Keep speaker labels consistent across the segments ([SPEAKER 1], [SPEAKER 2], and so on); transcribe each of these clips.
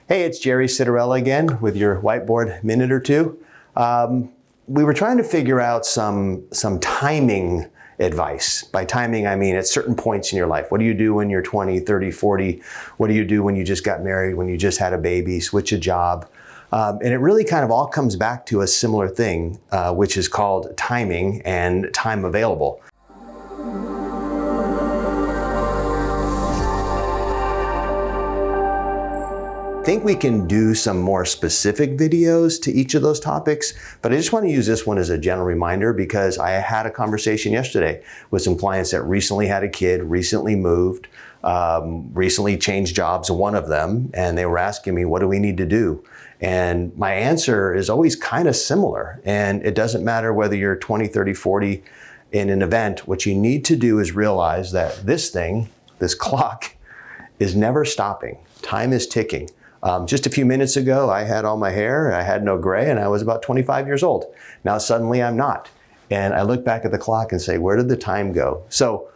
[SPEAKER 1] Hey, it's Jerry Citarella again with your whiteboard minute or two. We were trying to figure out some timing advice. By timing, I mean at certain points in your life. What do you do when you're 20, 30, 40? What do you do when you just got married, when you just had a baby, switch a job? And it really kind of all comes back to a similar thing, which is called timing and time available. I think we can do some more specific videos to each of those topics, but I just want to use this one as a general reminder because I had a conversation yesterday with some clients that recently had a kid, recently moved, recently changed jobs, one of them, and they were asking me, what do we need to do? And my answer is always kind of similar, and it doesn't matter whether you're 20, 30, 40 in an event. What you need to do is realize that this thing, this clock, is never stopping. Time is ticking. Just a few minutes ago, I had all my hair, I had no gray, and I was about 25 years old. Now suddenly I'm not. And I look back at the clock and say, where did the time go? So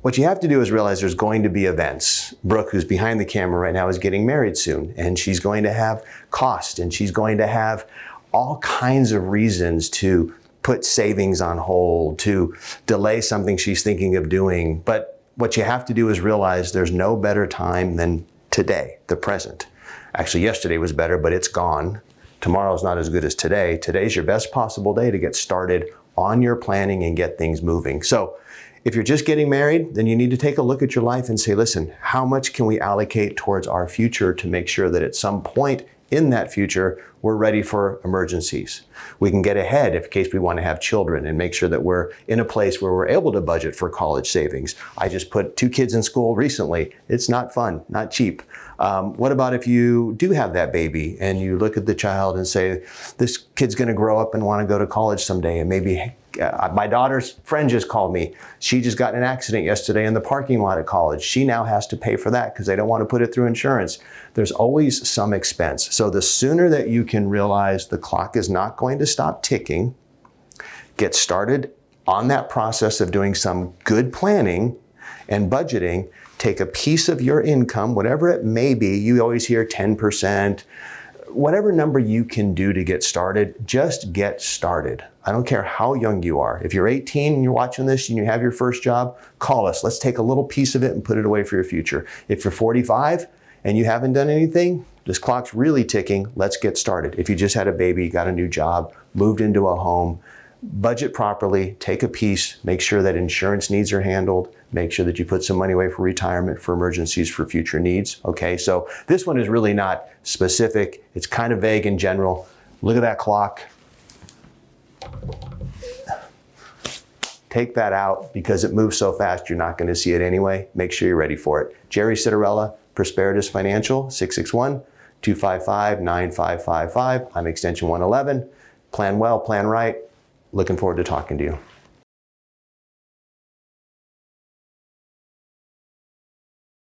[SPEAKER 1] what you have to do is realize there's going to be events. Brooke, who's behind the camera right now, is getting married soon, and she's going to have cost, and she's going to have all kinds of reasons to put savings on hold, to delay something she's thinking of doing. But what you have to do is realize there's no better time than today, the present. Actually, yesterday was better, but it's gone. Tomorrow's not as good as today. Today's your best possible day to get started on your planning and get things moving. So if you're just getting married, then you need to take a look at your life and say, listen, how much can we allocate towards our future to make sure that at some point in that future, we're ready for emergencies. We can get ahead in case we want to have children and make sure that we're in a place where we're able to budget for college savings. I just put 2 kids in school recently. It's not fun, not cheap. What about if you do have that baby and you look at the child and say, this kid's going to grow up and want to go to college someday, and maybe my daughter's friend just called me. She just got in an accident yesterday in the parking lot at college. She now has to pay for that because they don't want to put it through insurance. There's always some expense. So the sooner that you can realize the clock is not going to stop ticking, get started on that process of doing some good planning and budgeting, take a piece of your income, whatever it may be. You always hear 10%, whatever number you can do to get started, just get started. I don't care how young you are. If you're 18 and you're watching this and you have your first job, call us. Let's take a little piece of it and put it away for your future. If you're 45 and you haven't done anything, this clock's really ticking. Let's get started. If you just had a baby, got a new job, moved into a home, budget properly, take a piece, make sure that insurance needs are handled, make sure that you put some money away for retirement, for emergencies, for future needs. Okay, so this one is really not specific. It's kind of vague in general. Look at that clock. Take that out because it moves so fast you're not going to see it anyway. Make sure you're ready for it. Jerry Citarella, Prosperitas Financial, 661-255-9555. I'm extension 111. Plan well, plan right. Looking forward to talking to you.